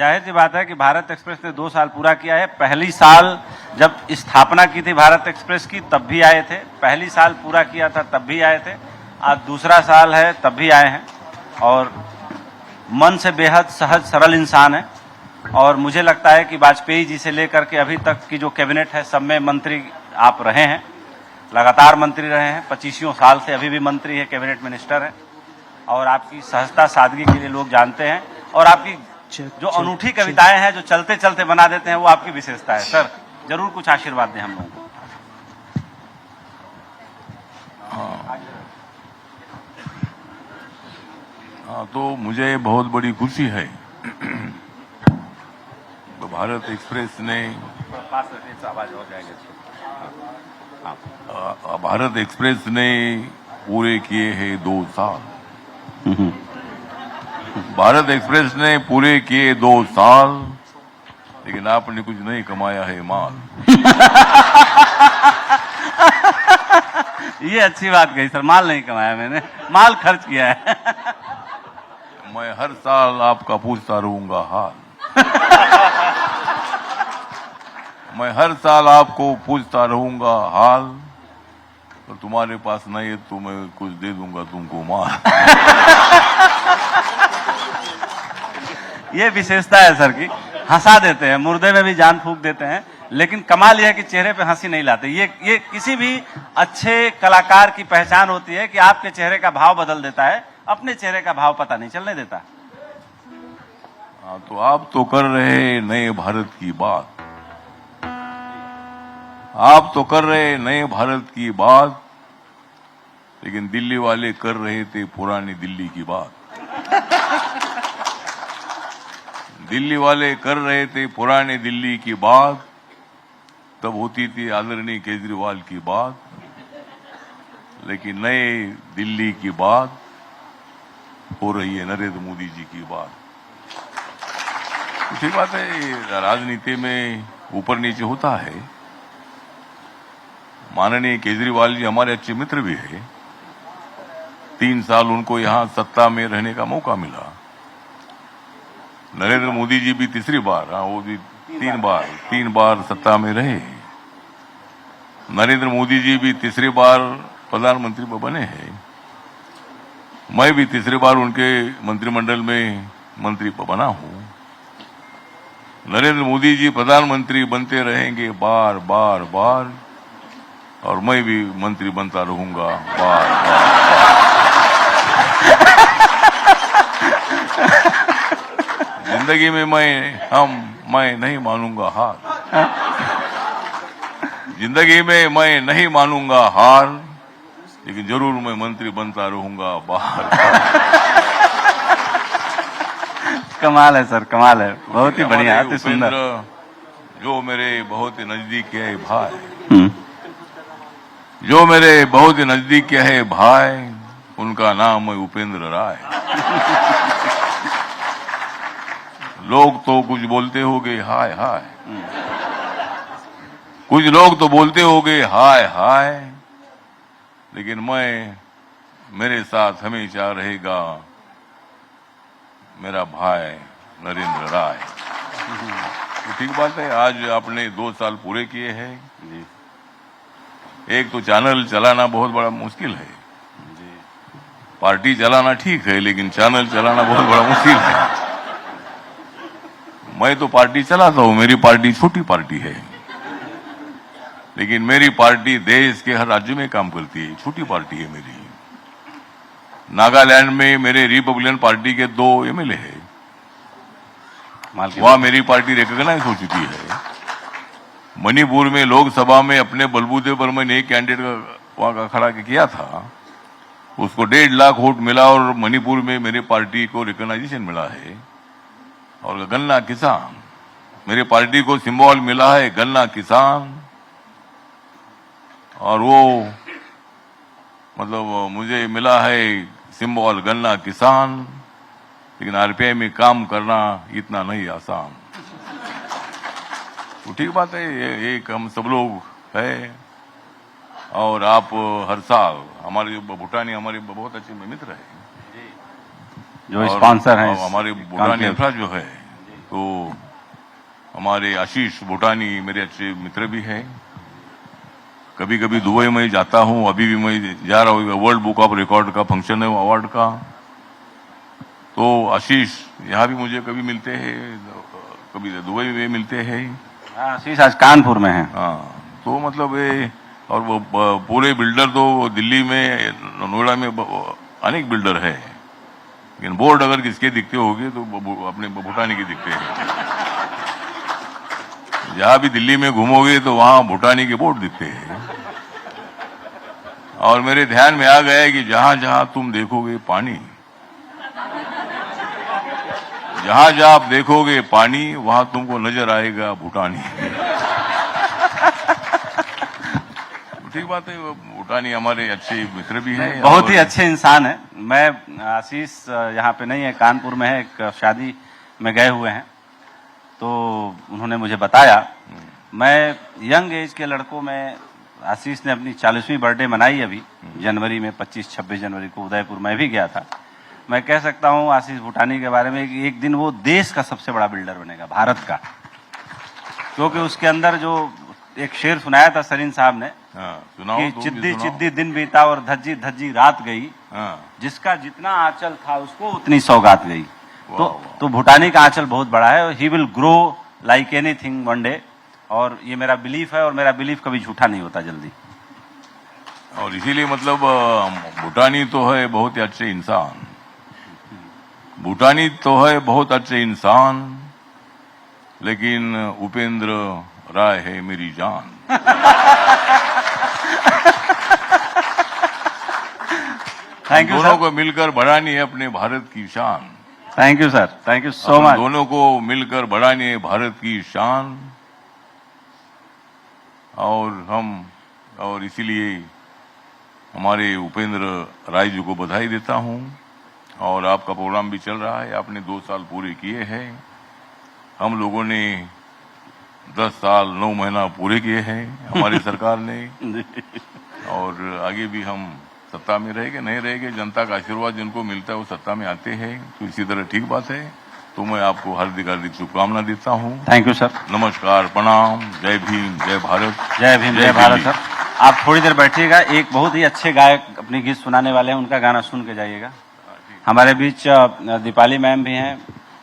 जाहिर सी बात है कि भारत एक्सप्रेस ने 2 साल पूरा किया है। पहली साल जब स्थापना की थी भारत एक्सप्रेस की तब भी आए थे, पहली साल पूरा किया था तब भी आए थे, आज दूसरा साल है तब भी आए हैं और मन से बेहद सहज सरल इंसान है। और मुझे लगता है कि वाजपेयी जी से लेकर के अभी तक की जो कैबिनेट है सब में मंत्री आप रहे हैं, लगातार मंत्री रहे हैं, 25 साल से अभी भी मंत्री है, कैबिनेट मिनिस्टर है और आपकी सहजता सादगी के लिए लोग जानते हैं और आपकी जो अनूठी कविताएं हैं जो चलते चलते बना देते हैं वो आपकी विशेषता है। सर जरूर कुछ आशीर्वाद दें हम लोगों को। हाँ, तो मुझे बहुत बड़ी खुशी है तो भारत एक्सप्रेस ने भारत एक्सप्रेस ने पूरे किए हैं 2 साल। भारत एक्सप्रेस ने पूरे किए 2 साल, लेकिन आपने कुछ नहीं कमाया है माल। ये अच्छी बात कही सर, माल नहीं कमाया मैंने, माल खर्च किया है। मैं हर साल आपका पूछता रहूंगा हाल। मैं हर साल आपको पूछता रहूंगा हाल, और तुम्हारे पास नहीं है तो मैं कुछ दे दूंगा तुमको माल। ये विशेषता है सर की, हंसा देते हैं, मुर्दे में भी जान फूंक देते हैं, लेकिन कमाल यह है कि चेहरे पे हंसी नहीं लाते। ये किसी भी अच्छे कलाकार की पहचान होती है कि आपके चेहरे का भाव बदल देता है, अपने चेहरे का भाव पता नहीं चलने देता। हाँ, तो आप तो कर रहे नए भारत की बात, आप तो कर रहे नए भारत की बात, लेकिन दिल्ली वाले कर रहे थे पुरानी दिल्ली की बात। दिल्ली वाले कर रहे थे पुरानी दिल्ली की बात, तब होती थी आदरणीय केजरीवाल की बात, लेकिन नए दिल्ली की बात हो रही है नरेंद्र मोदी जी की बात। ठीक बात है, राजनीति में ऊपर नीचे होता है। माननीय केजरीवाल जी हमारे अच्छे मित्र भी है, 3 साल उनको यहां सत्ता में रहने का मौका मिला। नरेंद्र मोदी जी भी तीसरी बार, वो भी 3 बार सत्ता में रहे। नरेंद्र मोदी जी भी तीसरी बार प्रधानमंत्री बने हैं। मैं भी तीसरी बार उनके मंत्रिमंडल में मंत्री बना हूं। नरेंद्र मोदी जी प्रधानमंत्री बनते रहेंगे बार बार बार, और मैं भी मंत्री बनता रहूंगा बार बार। जिंदगी में मैं नहीं मानूंगा हार। जिंदगी में मैं नहीं मानूंगा हार, लेकिन जरूर मैं मंत्री बनता रहूंगा बार बार। कमाल है सर, कमाल है, बहुत ही बढ़िया, अति सुंदर। जो मेरे बहुत ही नजदीक है भाई, जो मेरे बहुत ही नजदीक है भाई, उनका नाम है उपेंद्र राय। लोग तो कुछ बोलते होंगे हाय हाय, कुछ लोग तो बोलते होंगे हाय हाय, लेकिन मेरे साथ हमेशा रहेगा मेरा भाई नरेंद्र राय। तो ठीक बात है, आज आपने 2 साल पूरे किए हैं। एक तो चैनल चलाना बहुत बड़ा मुश्किल है, पार्टी चलाना ठीक है, लेकिन चैनल चलाना बहुत बड़ा मुश्किल है। मैं तो पार्टी चलाता हूं, मेरी पार्टी छोटी पार्टी है, लेकिन मेरी पार्टी देश के हर राज्य में काम करती है, छोटी पार्टी है मेरी। नागालैंड में मेरे रिपब्लिकन पार्टी के 2 एमएलए है, वहां मेरी पार्टी रिकॉग्नाइज हो चुकी है। मणिपुर में लोकसभा में अपने बलबूते पर मैंने एक कैंडिडेट वहां का खड़ा किया था, उसको 1.5 लाख वोट मिला, और मणिपुर में मेरी पार्टी को रिकॉग्नाइजेशन मिला है। और गन्ना किसान, मेरी पार्टी को सिंबल मिला है गन्ना किसान, और वो मतलब मुझे मिला है सिंबल गन्ना किसान, लेकिन आरपीआई में काम करना इतना नहीं आसान। तो ठीक बात है, एक हम सब लोग है, और आप हर साल हमारे जो भूटानी हमारे बहुत अच्छे मित्र है, जो स्पॉन्सर हैं हमारे भूटानी अफरा जो है, तो हमारे आशीष भूटानी मेरे अच्छे मित्र भी है। कभी कभी दुबई में जाता हूं, अभी भी मैं जा रहा हूँ, वर्ल्ड बुक ऑफ रिकॉर्ड का फंक्शन है अवार्ड का। तो आशीष यहाँ भी मुझे कभी मिलते हैं, कभी दुबई में मिलते हैं। आशीष आज कानपुर में है। हाँ, तो मतलब ये, और वो पूरे बिल्डर तो दिल्ली में, नोएडा में अनेक बिल्डर है, लेकिन बोर्ड अगर किसके दिखते होंगे तो अपने भूटानी के दिखते हैं। जहां भी दिल्ली में घूमोगे तो वहां भूटानी के बोर्ड दिखते हैं। और मेरे ध्यान में आ गया है कि जहां जहां तुम देखोगे पानी, जहां जहां आप देखोगे पानी, वहां तुमको नजर आएगा भूटानी। ठीक बात है, भूटानी हमारे अच्छे मित्र भी हैं, बहुत ही अच्छे इंसान है। मैं आशीष यहाँ पे नहीं है, कानपुर में है, एक शादी में गए हुए हैं, तो उन्होंने मुझे बताया। मैं यंग एज के लड़कों में, आशीष ने अपनी 40वीं बर्थडे मनाई अभी जनवरी में, 25-26 जनवरी को उदयपुर में भी गया था। मैं कह सकता हूँ आशीष भूटानी के बारे में कि एक दिन वो देश का सबसे बड़ा बिल्डर बनेगा, भारत का, क्योंकि उसके अंदर जो एक शेर सुनाया था सरीन साहब ने, कि चिद्दी चिद्दी दिन बीता और धज्जी धज्जी रात गई, जिसका जितना आंचल था उसको उतनी सौगात गई। तो भूटानी का आंचल बहुत बड़ा है। He will grow like anything one day, और ये मेरा बिलीफ है, और मेरा बिलीफ कभी झूठा नहीं होता जल्दी। और इसीलिए मतलब भूटानी तो है बहुत ही अच्छे इंसान, भूटानी तो है बहुत अच्छे इंसान, लेकिन उपेंद्र राय है मेरी जान। थैंक यू दोनों को मिलकर बढ़ानी है अपने भारत की शान। Thank you sir, thank you so much. दोनों को मिलकर बढ़ानी है भारत की शान, और इसीलिए हमारे उपेंद्र राय जी को बधाई देता हूं। और आपका प्रोग्राम भी चल रहा है, आपने 2 साल पूरे किए हैं, हम लोगों ने 10 साल 9 महीना पूरे किए हैं हमारी सरकार ने, और आगे भी हम सत्ता में रहेंगे, नहीं रहेंगे, जनता का आशीर्वाद जिनको मिलता है वो सत्ता में आते हैं। तो इसी तरह ठीक बात है। तो मैं आपको हार्दिक हार्दिक शुभकामना देता हूँ। Thank you sir. नमस्कार, प्रणाम, जय भीम, जय भारत। जय भीम, जय भारत। सर आप थोड़ी देर बैठिएगा, एक बहुत ही अच्छे गायक अपने गीत सुनाने वाले हैं, उनका गाना सुन के जाइएगा। हमारे बीच दीपाली मैम भी हैं,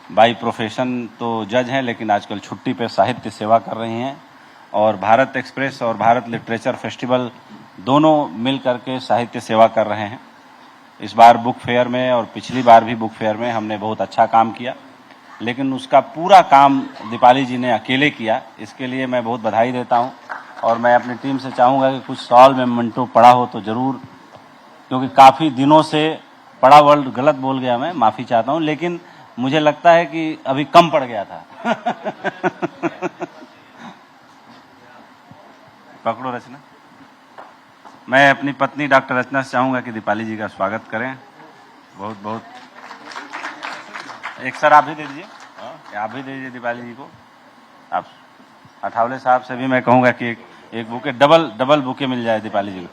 बाई प्रोफेशन तो जज हैं, लेकिन आजकल छुट्टी पे साहित्य सेवा कर रही हैं, और भारत एक्सप्रेस और भारत लिटरेचर फेस्टिवल दोनों मिल करके साहित्य सेवा कर रहे हैं। इस बार बुक फेयर में और पिछली बार भी बुक फेयर में हमने बहुत अच्छा काम किया, लेकिन उसका पूरा काम दीपाली जी ने अकेले किया। इसके लिए मैं बहुत बधाई देता हूं, और मैं अपनी टीम से चाहूँगा कि कुछ सवाल में मिनटों पढ़ा हो तो ज़रूर, क्योंकि काफ़ी दिनों से पढ़ा वर्ड गलत बोल गया, मैं माफ़ी चाहता हूं, लेकिन मुझे लगता है कि अभी कम पड़ गया था। पकड़ो रचना। मैं अपनी पत्नी डॉक्टर रचना से चाहूंगा कि दीपाली जी का स्वागत करें। बहुत बहुत एक सर आप भी दे दीजिए, आप भी दे दीजिए दीपाली जी को। आप अठावले साहब से भी मैं कहूंगा कि एक बुके डबल बुके मिल जाए दीपाली जी को।